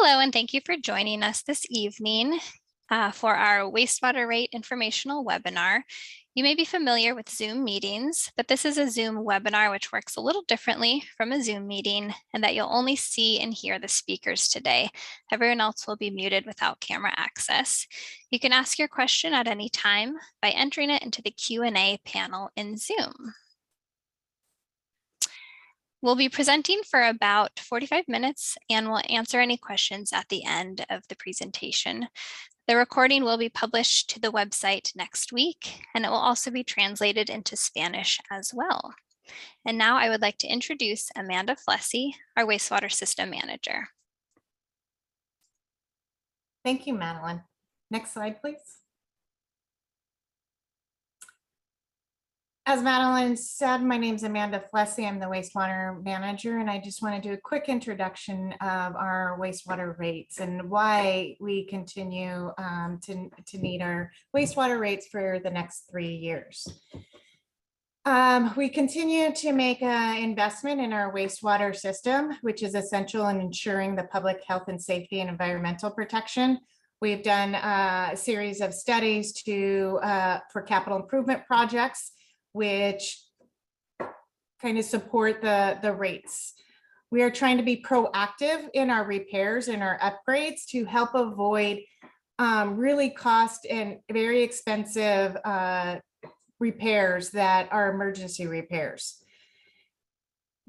Hello, and thank you for joining us this evening for our wastewater rate informational webinar. You may be familiar with Zoom meetings, but this is a Zoom webinar which works a little differently from a Zoom meeting, and that you'll only see and hear the speakers today. Everyone else will be muted without camera access. You can ask your question at any time by entering it into the Q&A panel in Zoom. We'll be presenting for about 45 minutes and we'll answer any questions at the end of the presentation. The recording will be published to the website next week, and it will also be translated into Spanish as well. And now I would like to introduce Amanda Flessy, our wastewater system manager. Thank you, Madeline. Next slide, please. As Madeline said, my name is Amanda Flessy. I'm the wastewater manager, and I just want to do a quick introduction of our wastewater rates and why we continue to need our wastewater rates for the next 3 years. We continue to make an investment in our wastewater system, which is essential in ensuring the public health and safety and environmental protection. We've done a series of studies for capital improvement projects, which kind of support the rates. We are trying to be proactive in our repairs and our upgrades to help avoid really cost and very expensive repairs that are emergency repairs.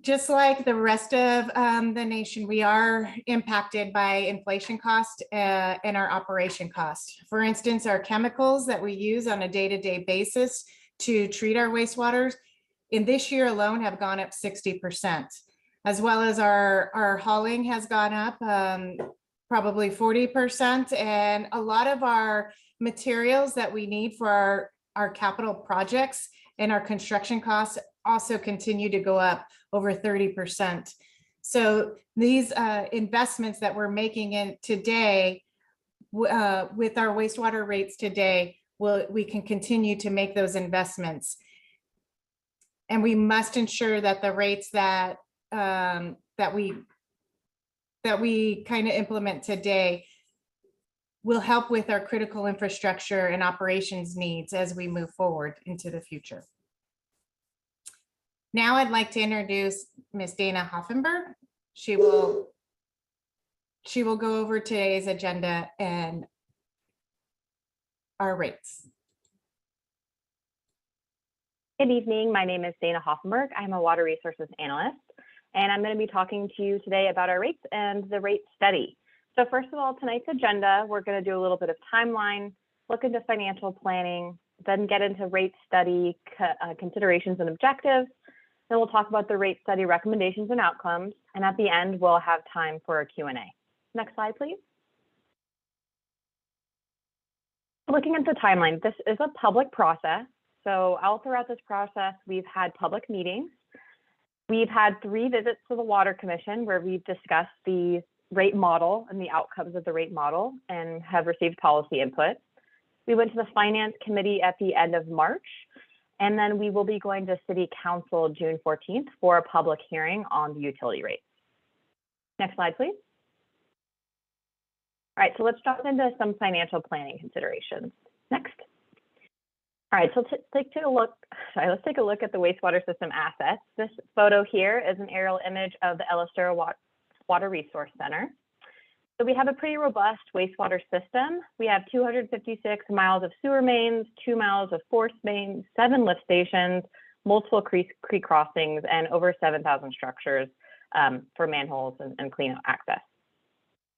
Just like the rest of the nation, we are impacted by inflation cost and our operation cost. For instance, our chemicals that we use on a day-to-day basis to treat our wastewaters in this year alone have gone up 60%, as well as our hauling has gone up probably 40%. And a lot of our materials that we need for our capital projects and our construction costs also continue to go up over 30%. So these investments that we're making in today with our wastewater rates today, we can continue to make those investments, and we must ensure that the rates that we kind of implement today will help with our critical infrastructure and operations needs as we move forward into the future. Now I'd like to introduce Ms. Dana Hoffenberg. She will go over today's agenda and our rates. Good evening. My name is Dana Hoffenberg. I'm a water resources analyst, and I'm going to be talking to you today about our rates and the rate study. So first of all, tonight's agenda, we're going to do a little bit of timeline, look into financial planning, then get into rate study considerations and objectives. Then we'll talk about the rate study recommendations and outcomes. And at the end, we'll have time for a Q&A. Next slide, please. Looking at the timeline, this is a public process. So all throughout this process, we've had public meetings. We've had 3 visits to the Water Commission where we've discussed the rate model and the outcomes of the rate model and have received policy input. We went to the Finance Committee at the end of March, and then we will be going to City Council June 14th for a public hearing on the utility rates. Next slide, please. All right, so let's jump into some financial planning considerations. Next. All right, so let's take a look at the wastewater system assets. This photo here is an aerial image of the Elistera Water Resource Center. So we have a pretty robust wastewater system. We have 256 miles of sewer mains, 2 miles of force mains, 7 lift stations, multiple creek crossings, and over 7,000 structures for manholes and clean access.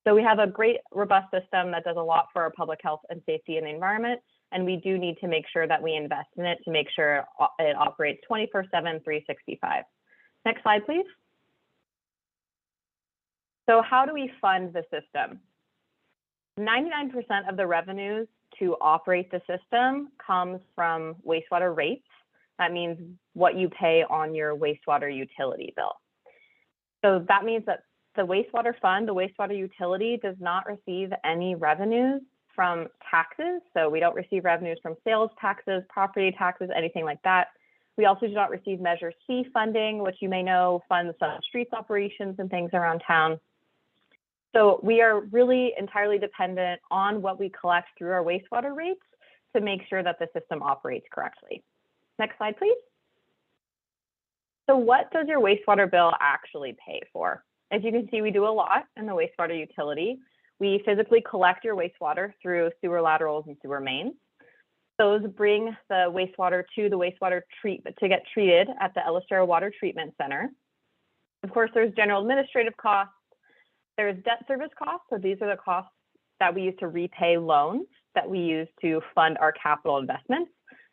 So we have a great, robust system that does a lot for our public health and safety in the environment, and we do need to make sure that we invest in it to make sure it operates 24/7, 365. Next slide, please. So how do we fund the system? 99% of the revenues to operate the system comes from wastewater rates. That means what you pay on your wastewater utility bill. So that means that the wastewater fund, the wastewater utility, does not receive any revenues from taxes. So we don't receive revenues from sales taxes, property taxes, anything like that. We also do not receive Measure C funding, which you may know funds some streets operations and things around town. So we are really entirely dependent on what we collect through our wastewater rates to make sure that the system operates correctly. Next slide, please. So what does your wastewater bill actually pay for? As you can see, we do a lot in the wastewater utility. We physically collect your wastewater through sewer laterals and sewer mains. Those bring the wastewater to the wastewater treatment to get treated at the Elistero Water Treatment Center. Of course, there's general administrative costs. There's debt service costs. So these are the costs that we use to repay loans that we use to fund our capital investments.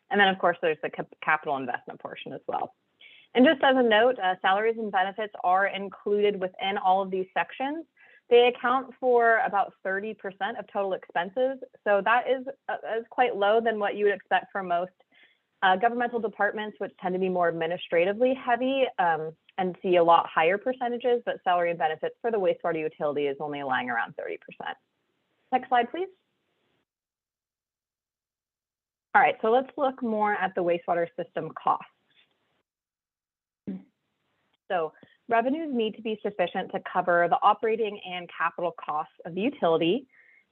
And then, of course, there's the capital investment portion as well. And just as a note, salaries and benefits are included within all of these sections. They account for about 30% of total expenses. So that is quite low than what you would expect from most governmental departments, which tend to be more administratively heavy and see a lot higher percentages, but salary and benefits for the wastewater utility is only lying around 30%. Next slide, please. All right, so let's look more at the wastewater system costs. So revenues need to be sufficient to cover the operating and capital costs of the utility,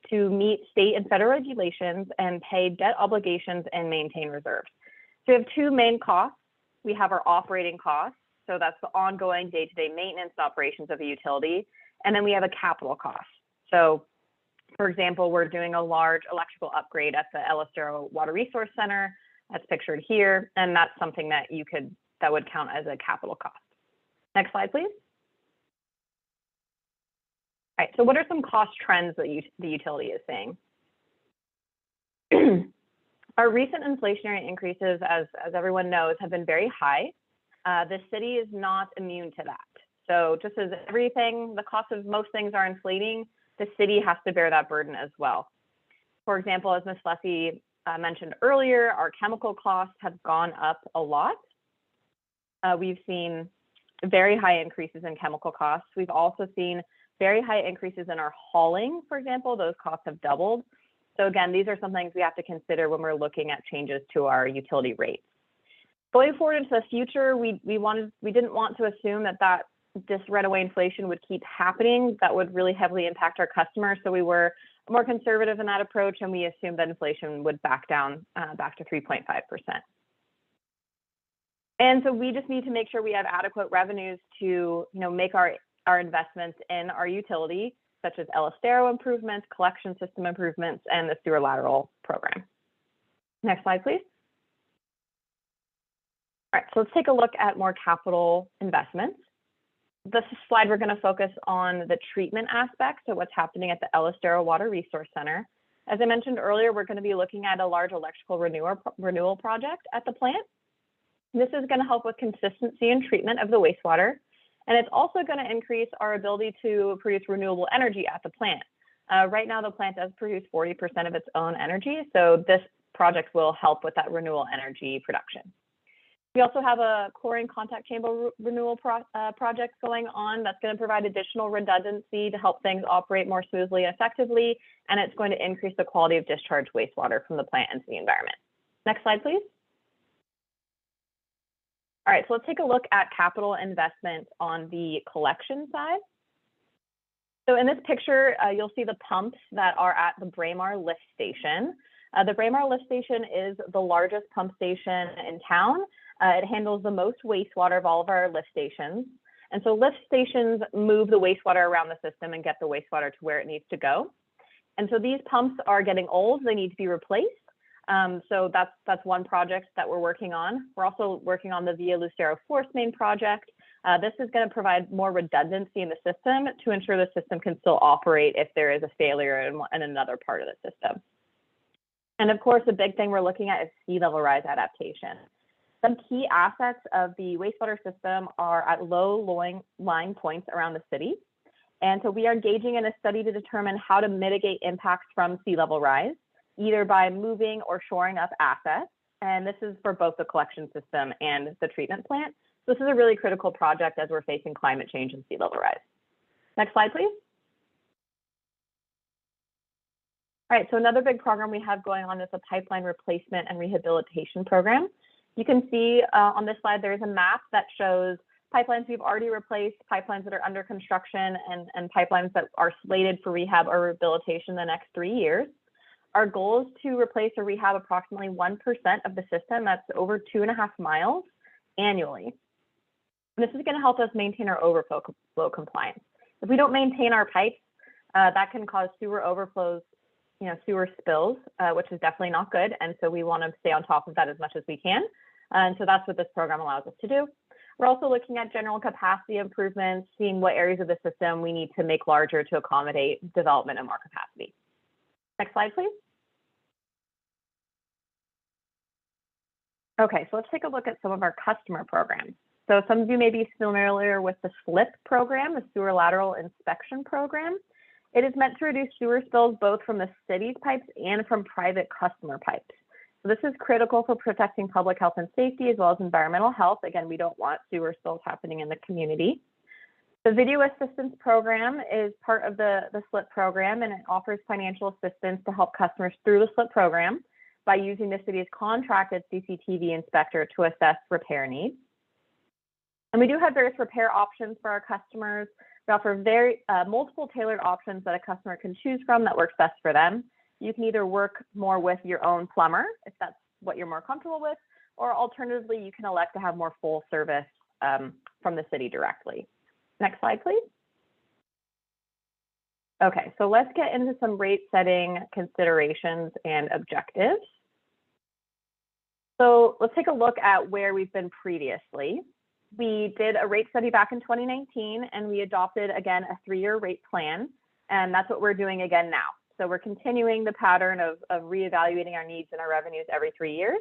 to meet state and federal regulations, and pay debt obligations and maintain reserves. So we have two main costs. We have our operating costs, so that's the ongoing day-to-day maintenance operations of a utility, and then we have a capital cost. So for example, we're doing a large electrical upgrade at the Elistero Water Resource Center, that's pictured here, and that's something that that would count as a capital cost. Next slide, please. All right, so what are some cost trends that the utility is seeing? Our recent inflationary increases, as everyone knows, have been very high. The city is not immune to that. So just as everything, the cost of most things are inflating, the city has to bear that burden as well. For example, as Ms. Leslie mentioned earlier, our chemical costs have gone up a lot. We've seen very high increases in chemical costs. We've also seen very high increases in our hauling, for example. Those costs have doubled. So again, these are some things we have to consider when we're looking at changes to our utility rates. Going forward into the future, we didn't want to assume that this runaway inflation would keep happening. That would really heavily impact our customers. So we were more conservative in that approach, and we assumed that inflation would back down back to 3.5%. And so we just need to make sure we have adequate revenues to make our investments in our utility, such as Elistero improvements, collection system improvements, and the sewer lateral program. Next slide, please. All right, so let's take a look at more capital investments. This slide, we're going to focus on the treatment aspect, so what's happening at the Elistero Water Resource Center. As I mentioned earlier, we're going to be looking at a large electrical renewal project at the plant. This is going to help with consistency and treatment of the wastewater, and it's also going to increase our ability to produce renewable energy at the plant. Right now, the plant does produce 40% of its own energy, so this project will help with that renewable energy production. We also have a chlorine contact chamber renewal project going on that's going to provide additional redundancy to help things operate more smoothly and effectively, and it's going to increase the quality of discharged wastewater from the plant into the environment. Next slide, please. All right, so let's take a look at capital investment on the collection side. So in this picture, you'll see the pumps that are at the Braemar lift station. The Braemar lift station is the largest pump station in town. It handles the most wastewater of all of our lift stations. And so lift stations move the wastewater around the system and get the wastewater to where it needs to go. And so these pumps are getting old, they need to be replaced. So that's one project that we're working on. We're also working on the Via Lucero Force Main project. This is going to provide more redundancy in the system to ensure the system can still operate if there is a failure in another part of the system. And of course, the big thing we're looking at is sea level rise adaptation. Some key assets of the wastewater system are at low lying points around the city. And so we are engaging in a study to determine how to mitigate impacts from sea level rise, either by moving or shoring up assets. And this is for both the collection system and the treatment plant. So this is a really critical project as we're facing climate change and sea level rise. Next slide, please. All right, so another big program we have going on is a pipeline replacement and rehabilitation program. You can see on this slide, there is a map that shows pipelines we've already replaced, pipelines that are under construction, and pipelines that are slated for rehab or rehabilitation in the next 3 years. Our goal is to replace or rehab approximately 1% of the system. That's over 2.5 miles annually. And this is going to help us maintain our overflow compliance. If we don't maintain our pipes, that can cause sewer overflows, sewer spills, which is definitely not good. And so we want to stay on top of that as much as we can. And so that's what this program allows us to do. We're also looking at general capacity improvements, seeing what areas of the system we need to make larger to accommodate development and more capacity. Next slide, please. Okay, so let's take a look at some of our customer programs. So some of you may be familiar with the SLIP program, the Sewer Lateral Inspection Program. It is meant to reduce sewer spills both from the city's pipes and from private customer pipes. So this is critical for protecting public health and safety as well as environmental health. Again, we don't want sewer spills happening in the community. The Video Assistance Program is part of the SLIP program, and it offers financial assistance to help customers through the SLIP program by using the city's contracted CCTV inspector to assess repair needs. And we do have various repair options for our customers. We offer multiple tailored options that a customer can choose from that works best for them. You can either work more with your own plumber, if that's what you're more comfortable with, or alternatively, you can elect to have more full service from the city directly. Next slide, please. Okay, so let's get into some rate setting considerations and objectives. So let's take a look at where we've been previously. We did a rate study back in 2019, and we adopted, again, a 3-year rate plan, and that's what we're doing again now. So we're continuing the pattern of reevaluating our needs and our revenues every 3 years.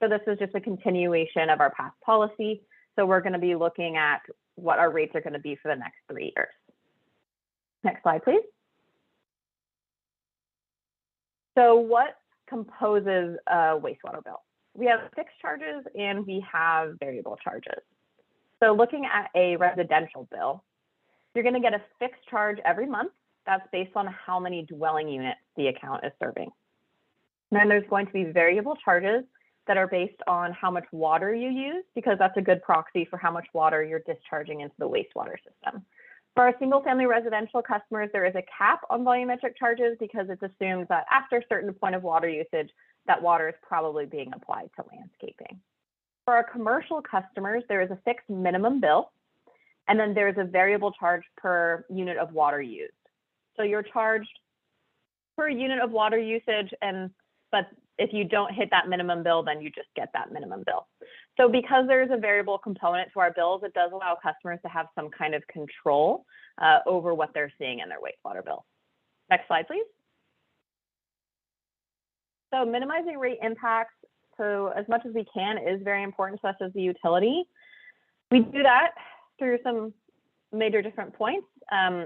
So this is just a continuation of our past policy. So we're going to be looking at what our rates are going to be for the next 3 years. Next slide, please. So what composes a wastewater bill? We have fixed charges and we have variable charges. So looking at a residential bill, you're going to get a fixed charge every month. That's based on how many dwelling units the account is serving. And then there's going to be variable charges that are based on how much water you use, because that's a good proxy for how much water you're discharging into the wastewater system. For our single-family residential customers, there is a cap on volumetric charges because it's assumed that after a certain point of water usage, that water is probably being applied to landscaping. For our commercial customers, there is a fixed minimum bill, and then there's a variable charge per unit of water used. So you're charged per unit of water usage, but if you don't hit that minimum bill, then you just get that minimum bill. So because there's a variable component to our bills, it does allow customers to have some kind of control over what they're seeing in their wastewater bill. Next slide, please. So minimizing rate impacts, so as much as we can, is very important to us as a utility. We do that through some major different points.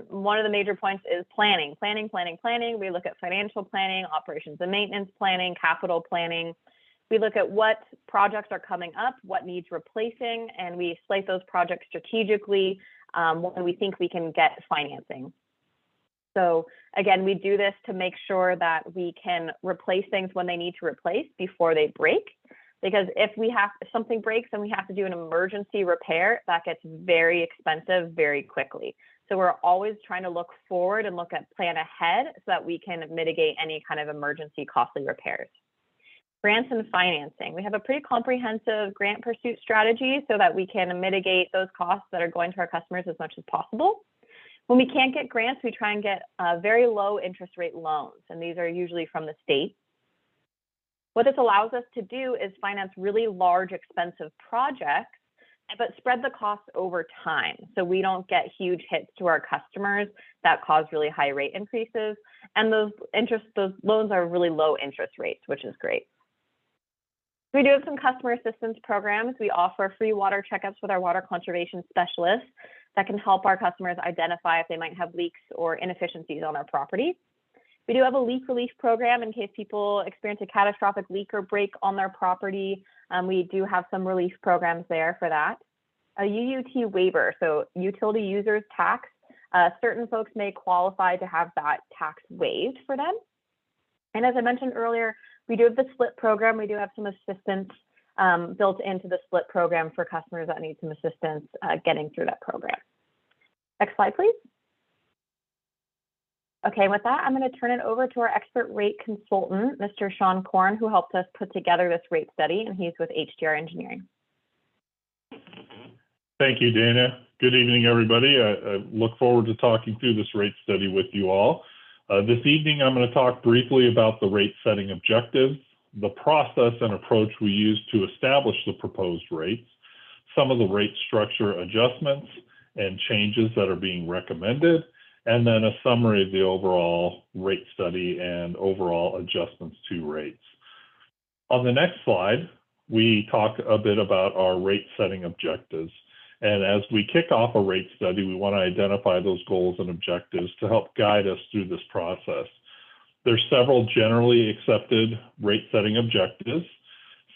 One of the major points is planning. We look at financial planning, operations and maintenance planning, capital planning. We look at what projects are coming up, what needs replacing, and we slate those projects strategically when we think we can get financing. So again, we do this to make sure that we can replace things when they need to replace before they break. Because if something breaks and we have to do an emergency repair, that gets very expensive very quickly. So we're always trying to look forward and plan ahead so that we can mitigate any kind of emergency costly repairs. Grants and financing. We have a pretty comprehensive grant pursuit strategy so that we can mitigate those costs that are going to our customers as much as possible. When we can't get grants, we try and get very low interest rate loans, and these are usually from the state. What this allows us to do is finance really large, expensive projects, but spread the costs over time. So we don't get huge hits to our customers that cause really high rate increases. And those loans are really low interest rates, which is great. We do have some customer assistance programs. We offer free water checkups with our water conservation specialists that can help our customers identify if they might have leaks or inefficiencies on their property. We do have a leak relief program in case people experience a catastrophic leak or break on their property. We do have some relief programs there for that. A UUT waiver, so utility users tax. Certain folks may qualify to have that tax waived for them. And as I mentioned earlier, we do have the SLIP program. We do have some assistance built into the split program for customers that need some assistance getting through that program. Next slide, please. Okay, with that, I'm going to turn it over to our expert rate consultant, Mr. Sean Korn, who helped us put together this rate study, and he's with HDR Engineering. Thank you, Dana. Good evening, everybody. I look forward to talking through this rate study with you all. This evening, I'm going to talk briefly about the rate setting objectives, the process and approach we use to establish the proposed rates, some of the rate structure adjustments and changes that are being recommended, and then a summary of the overall rate study and overall adjustments to rates. On the next slide, we talk a bit about our rate setting objectives. And as we kick off a rate study, we want to identify those goals and objectives to help guide us through this process. There's several generally accepted rate setting objectives.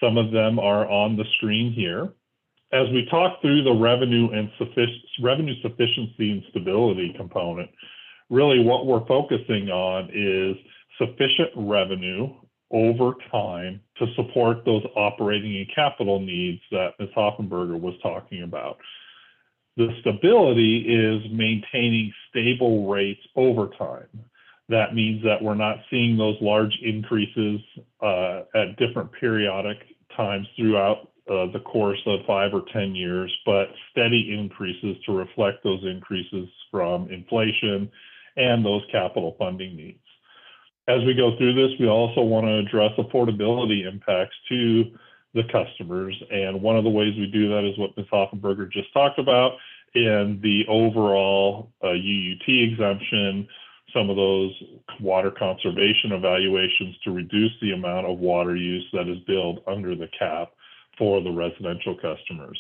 Some of them are on the screen here. As we talk through the revenue sufficiency and stability component, really what we're focusing on is sufficient revenue over time to support those operating and capital needs that Ms. Hoffenberger was talking about. The stability is maintaining stable rates over time. That means that we're not seeing those large increases at different periodic times throughout the course of 5 or 10 years, but steady increases to reflect those increases from inflation and those capital funding needs. As we go through this, we also want to address affordability impacts to the customers. And one of the ways we do that is what Ms. Hoffenberger just talked about in the overall UUT exemption, some of those water conservation evaluations to reduce the amount of water use that is billed under the cap for the residential customers.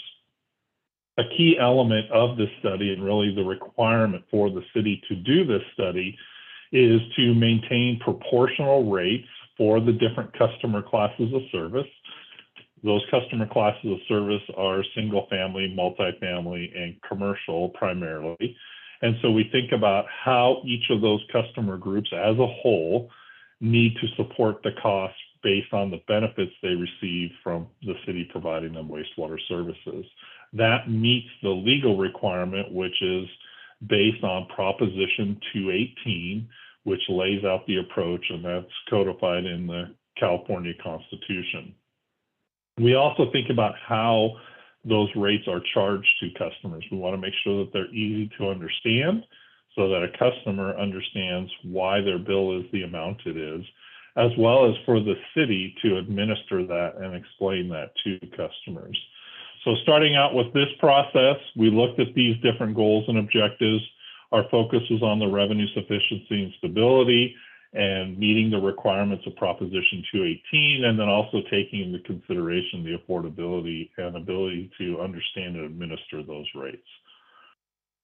A key element of this study, and really the requirement for the city to do this study, is to maintain proportional rates for the different customer classes of service. Those customer classes of service are single family, multifamily, and commercial primarily. And so we think about how each of those customer groups as a whole need to support the costs based on the benefits they receive from the city providing them wastewater services. That meets the legal requirement, which is based on Proposition 218, which lays out the approach, and that's codified in the California Constitution. We also think about how those rates are charged to customers. We want to make sure that they're easy to understand so that a customer understands why their bill is the amount it is, as well as for the city to administer that and explain that to customers. So starting out with this process, we looked at these different goals and objectives. Our focus was on the revenue sufficiency and stability and meeting the requirements of Proposition 218, and then also taking into consideration the affordability and ability to understand and administer those rates.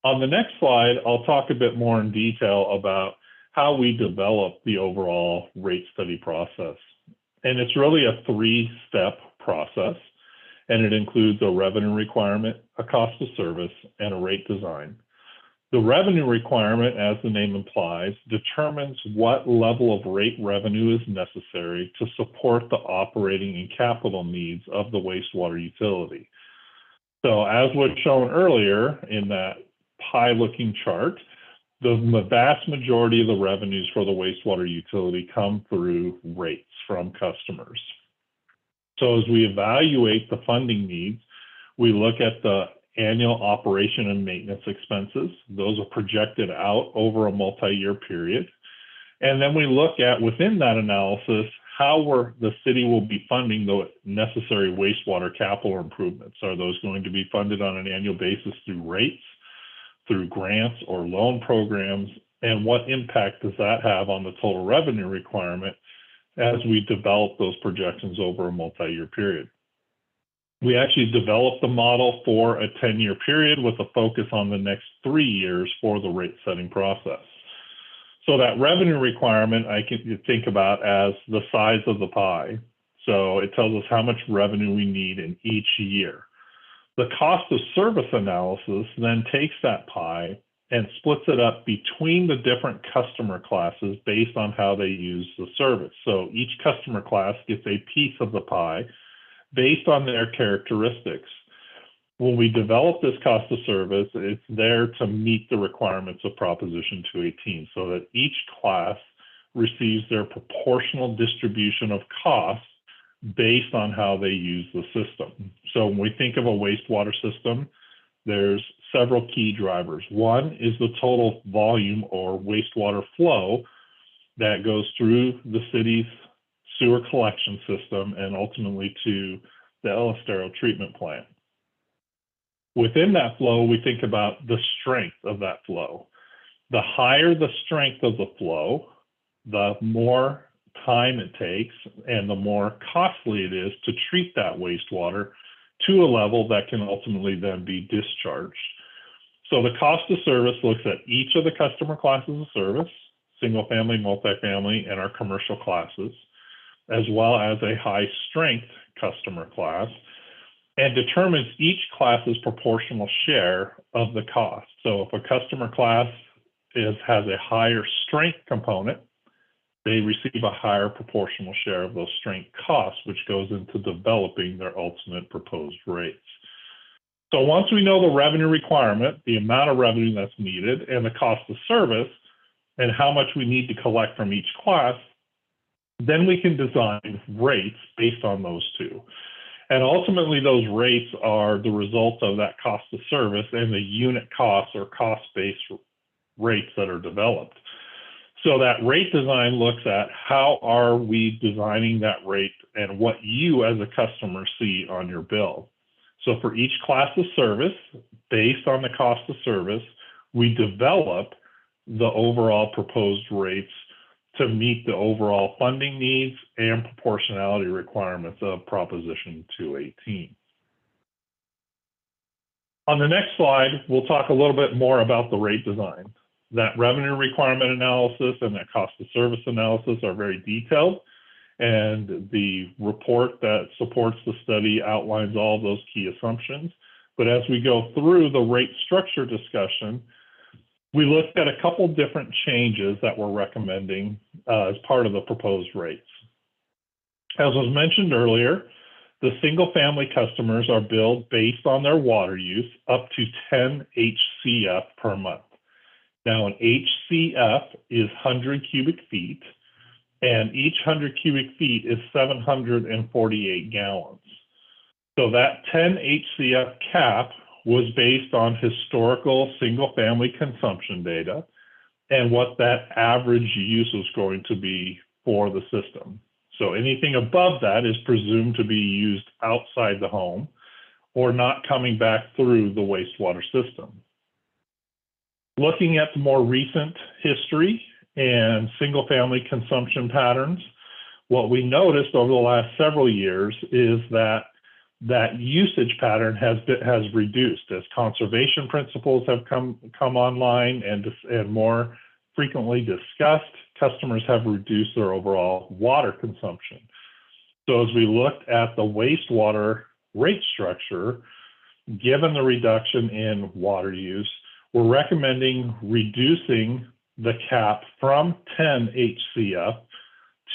On the next slide, I'll talk a bit more in detail about how we develop the overall rate study process. And it's really a 3-step process, and it includes a revenue requirement, a cost of service, and a rate design. The revenue requirement, as the name implies, determines what level of rate revenue is necessary to support the operating and capital needs of the wastewater utility. So as was shown earlier in that pie-looking chart, the vast majority of the revenues for the wastewater utility come through rates from customers. So as we evaluate the funding needs, we look at the annual operation and maintenance expenses. Those are projected out over a multi-year period. And then we look at, within that analysis, how the city will be funding the necessary wastewater capital improvements. Are those going to be funded on an annual basis through rates, through grants or loan programs? And what impact does that have on the total revenue requirement as we develop those projections over a multi-year period? We actually developed the model for a 10-year period with a focus on the next 3 years for the rate setting process. So that revenue requirement I can think about as the size of the pie. So it tells us how much revenue we need in each year. The cost of service analysis then takes that pie and splits it up between the different customer classes based on how they use the service. So each customer class gets a piece of the pie based on their characteristics. When we develop this cost of service, it's there to meet the requirements of Proposition 218 so that each class receives their proportional distribution of costs based on how they use the system. So when we think of a wastewater system, there's several key drivers. One is the total volume or wastewater flow that goes through the city's sewer collection system and ultimately to the El Estero treatment plant. Within that flow, we think about the strength of that flow. The higher the strength of the flow, the more time it takes and the more costly it is to treat that wastewater to a level that can ultimately then be discharged. So the cost of service looks at each of the customer classes of service, single family, multifamily, and our commercial classes, as well as a high strength customer class, and determines each class's proportional share of the cost. So if a customer class has a higher strength component, they receive a higher proportional share of those strength costs, which goes into developing their ultimate proposed rates. So once we know the revenue requirement, the amount of revenue that's needed, and the cost of service, and how much we need to collect from each class, then we can design rates based on those two. And ultimately, those rates are the result of that cost of service and the unit costs or cost-based rates that are developed. So that rate design looks at how are we designing that rate and what you as a customer see on your bill. So for each class of service, based on the cost of service, we develop the overall proposed rates to meet the overall funding needs and proportionality requirements of Proposition 218. On the next slide, we'll talk a little bit more about the rate design. That revenue requirement analysis and that cost of service analysis are very detailed, and the report that supports the study outlines all those key assumptions. But as we go through the rate structure discussion, we looked at a couple different changes that we're recommending as part of the proposed rates. As was mentioned earlier, the single-family customers are billed based on their water use up to 10 HCF per month. Now, an HCF is 100 cubic feet, and each 100 cubic feet is 748 gallons. So that 10 HCF cap was based on historical single-family consumption data and what that average use was going to be for the system. So anything above that is presumed to be used outside the home or not coming back through the wastewater system. Looking at the more recent history and single-family consumption patterns, what we noticed over the last several years is that usage pattern has reduced as conservation principles have come online and more frequently discussed. Customers have reduced their overall water consumption. So as we looked at the wastewater rate structure, given the reduction in water use, we're recommending reducing the cap from 10 HCF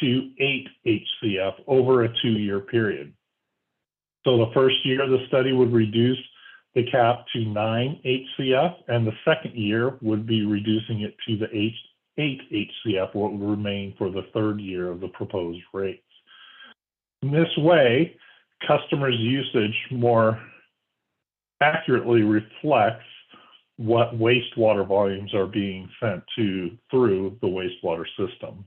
to 8 HCF over a 2-year period. So the first year the study would reduce the cap to 9 HCF, and the second year would be reducing it to the 8 HCF, what would remain for the third year of the proposed rates. In this way, customers' usage more accurately reflects what wastewater volumes are being sent through the wastewater system.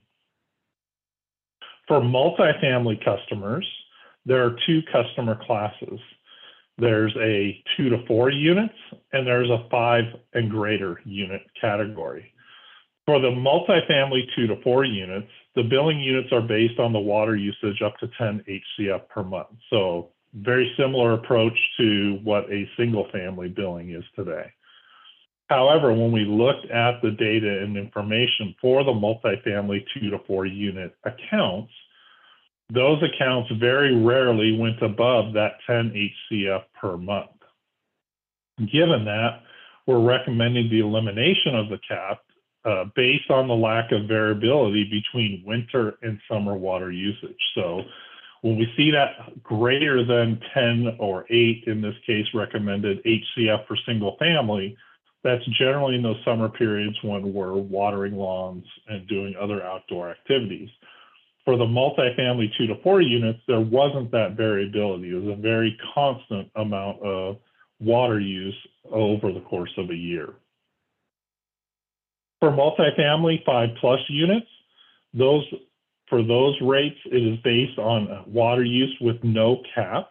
For multifamily customers, there are 2 customer classes. There's a 2 to 4 units, and there's a 5 and greater unit category. For the multifamily 2 to 4 units, the billing units are based on the water usage up to 10 HCF per month. So very similar approach to what a single family billing is today. However, when we looked at the data and information for the multifamily 2 to 4 unit accounts, those accounts very rarely went above that 10 HCF per month. Given that, we're recommending the elimination of the cap based on the lack of variability between winter and summer water usage. So When we see that greater than 10 or 8, in this case, recommended HCF for single family, that's generally in those summer periods when we're watering lawns and doing other outdoor activities. For the multifamily 2 to 4 units, there wasn't that variability. It was a very constant amount of water use over the course of a year. For multifamily 5+ units, for those rates, it is based on water use with no cap.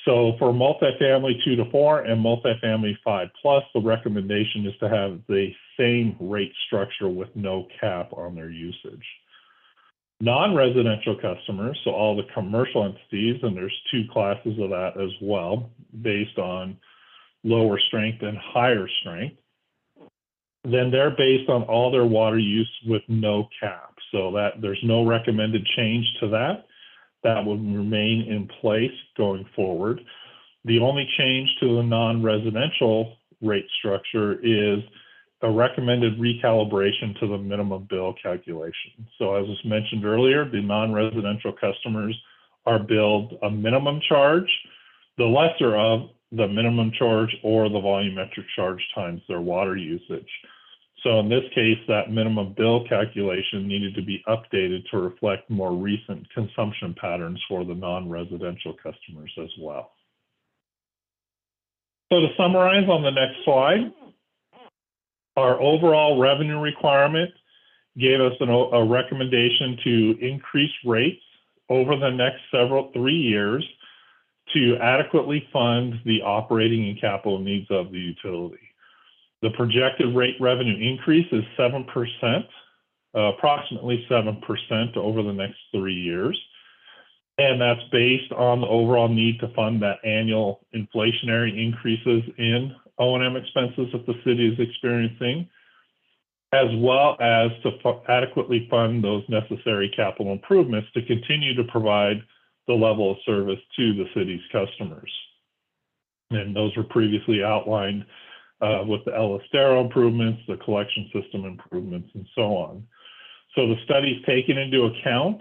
So for multifamily 2 to 4 and multifamily 5+, the recommendation is to have the same rate structure with no cap on their usage. Non-residential customers, so all the commercial entities, and there's 2 classes of that as well, based on lower strength and higher strength, then they're based on all their water use with no cap. So that there's no recommended change to that. That would remain in place going forward. The only change to the non-residential rate structure is a recommended recalibration to the minimum bill calculation. So as was mentioned earlier, the non-residential customers are billed a minimum charge, the lesser of the minimum charge or the volumetric charge times their water usage. So in this case, that minimum bill calculation needed to be updated to reflect more recent consumption patterns for the non-residential customers as well. So to summarize on the next slide, our overall revenue requirement gave us a recommendation to increase rates over the next 3 years to adequately fund the operating and capital needs of the utility. The projected rate revenue increase is 7%, approximately 7% over the next 3 years. And that's based on the overall need to fund that annual inflationary increases in O&M expenses that the city is experiencing, as well as to adequately fund those necessary capital improvements to continue to provide the level of service to the city's customers. And those were previously outlined with the El Estero improvements, the collection system improvements, and so on. So the study's taken into account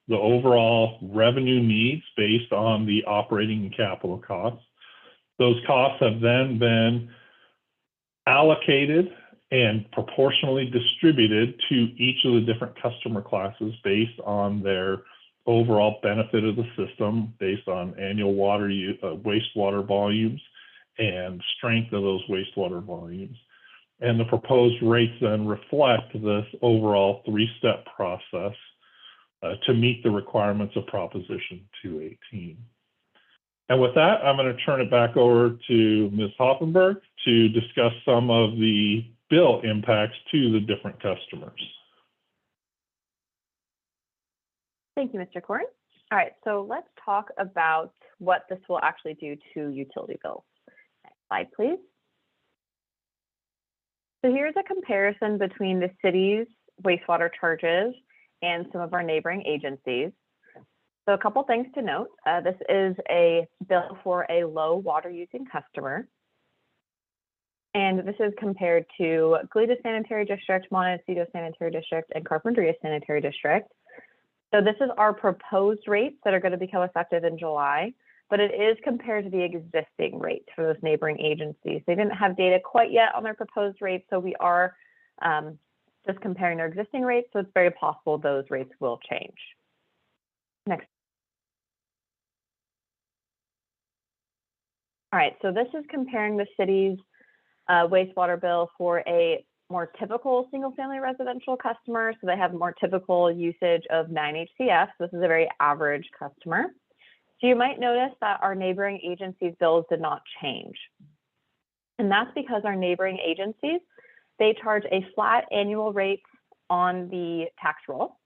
the overall revenue needs based on the operating and capital costs. Those costs have then been allocated and proportionally distributed to each of the different customer classes based on their overall benefit of the system, based on annual water wastewater volumes and strength of those wastewater volumes. And the proposed rates then reflect this overall 3-step process to meet the requirements of Proposition 218. And with that, I'm going to turn it back over to Ms. Hoffenberg to discuss some of the bill impacts to the different customers. Thank you, Mr. Corn. All right, so let's talk about what this will actually do to utility bills. Next slide, please. So here's a comparison between the city's wastewater charges and some of our neighboring agencies. So a couple things to note. This is a bill for a low water using customer. And this is compared to Goleta Sanitary District, Montecito Sanitary District, and Carpinteria Sanitary District. So this is our proposed rates that are going to become effective in July, but it is compared to the existing rates for those neighboring agencies. They didn't have data quite yet on their proposed rates, so we are just comparing their existing rates, so it's very possible those rates will change. Next. All right, so this is comparing the city's wastewater bill for a more typical single-family residential customer. So they have more typical usage of 9 HCF. So this is a very average customer. So you might notice that our neighboring agencies' bills did not change. And that's because our neighboring agencies, they charge a flat annual rate on the tax roll.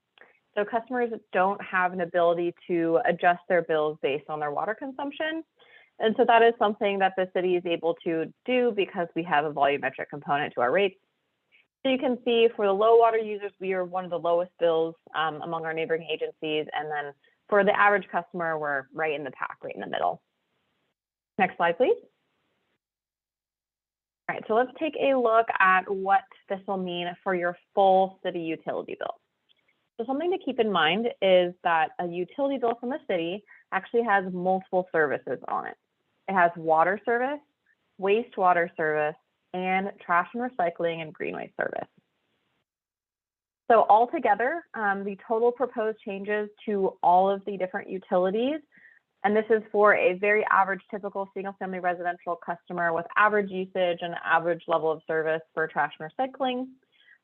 So customers don't have an ability to adjust their bills based on their water consumption. And so that is something that the city is able to do because we have a volumetric component to our rates. So you can see for the low water users, we are one of the lowest bills among our neighboring agencies. And then for the average customer, we're right in the pack, right in the middle. Next slide, please. All right, so let's take a look at what this will mean for your full city utility bill. So something to keep in mind is that a utility bill from the city actually has multiple services on it. It has water service, wastewater service, and trash and recycling and greenway service. So altogether, the total proposed changes to all of the different utilities, and this is for a very average typical single-family residential customer with average usage and average level of service for trash and recycling,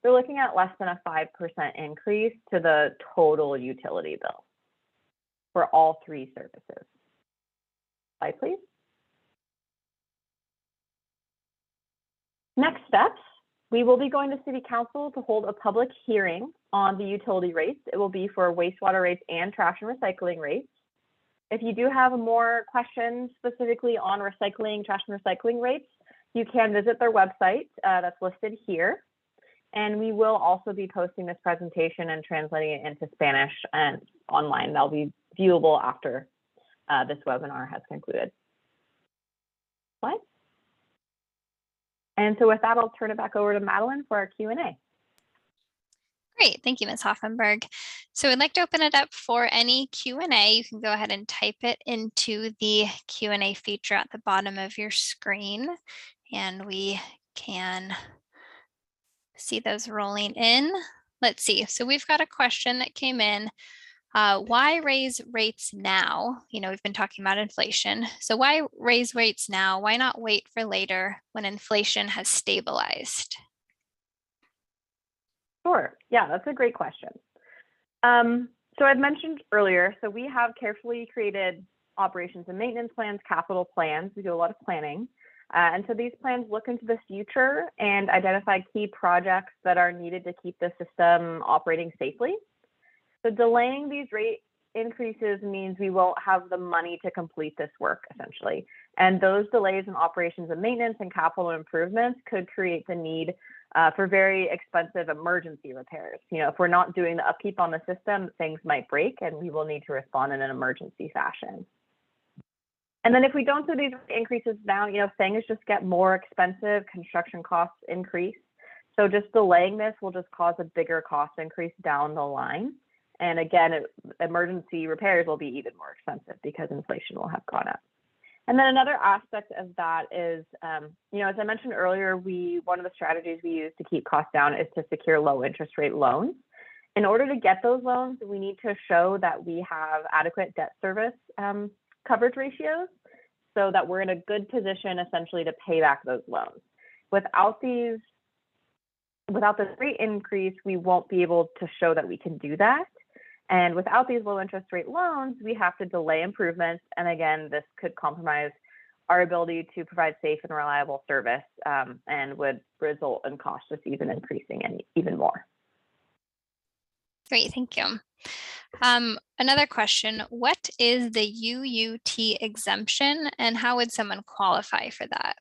they're looking at less than a 5% increase to the total utility bill for all three services. Slide, please. Next steps, we will be going to City Council to hold a public hearing on the utility rates. It will be for wastewater rates and trash and recycling rates. If you do have more questions specifically on recycling, trash and recycling rates, you can visit their website that's listed here. And we will also be posting this presentation and translating it into Spanish and online. That'll be viewable after this webinar has concluded. Slide. And so with that, I'll turn it back over to Madeline for our Q&A. Great, thank you, Ms. Hoffenberg. So I'd like to open it up for any Q&A. You can go ahead and type it into the Q&A feature at the bottom of your screen, and we can see those rolling in. Let's see, so we've got a question that came in. Why raise rates now? You know, we've been talking about inflation. So why raise rates now? Why not wait for later when inflation has stabilized? Sure, yeah, that's a great question. So I've mentioned earlier, so we have carefully created operations and maintenance plans, capital plans. We do a lot of planning. And so these plans look into the future and identify key projects that are needed to keep the system operating safely. So delaying these rate increases means we won't have the money to complete this work, essentially. And those delays in operations and maintenance and capital improvements could create the need for very expensive emergency repairs. You know, if we're not doing the upkeep on the system, things might break and we will need to respond in an emergency fashion. And then if we don't do these increases now, you know, things just get more expensive, construction costs increase. So just delaying this will just cause a bigger cost increase down the line. And again, emergency repairs will be even more expensive because inflation will have gone up. And then another aspect of that is, you know, as I mentioned earlier, one of the strategies we use to keep costs down is to secure low interest rate loans. In order to get those loans, we need to show that we have adequate debt service coverage ratios so that we're in a good position essentially to pay back those loans. Without this rate increase, we won't be able to show that we can do that. And without these low interest rate loans, we have to delay improvements. And again, this could compromise our ability to provide safe and reliable service and would result in costs just even increasing and even more. Great, thank you. Another question, what is the UUT exemption and how would someone qualify for that?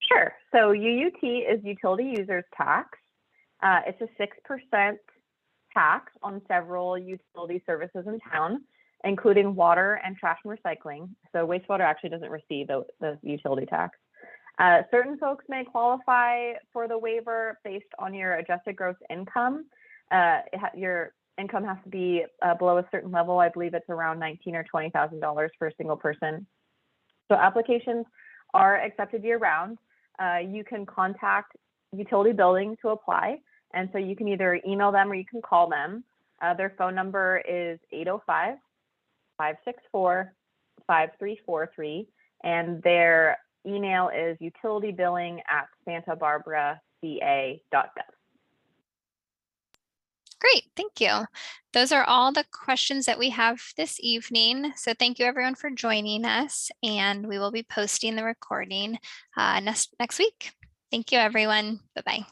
Sure, so UUT is utility users tax. It's a 6% tax on several utility services in town, including water and trash and recycling. So wastewater actually doesn't receive the utility tax. Certain folks may qualify for the waiver based on your adjusted gross income. Your income has to be below a certain level. I believe it's around $19,000 or $20,000 for a single person. So applications are accepted year round. You can contact utility billing to apply. And so you can either email them or you can call them. Their phone number is 805-564-5343. And their email is utilitybilling@santabarbaraca.gov. Great, thank you. Those are all the questions that we have this evening. So thank you everyone for joining us, and we will be posting the recording next week. Thank you everyone. Bye-bye.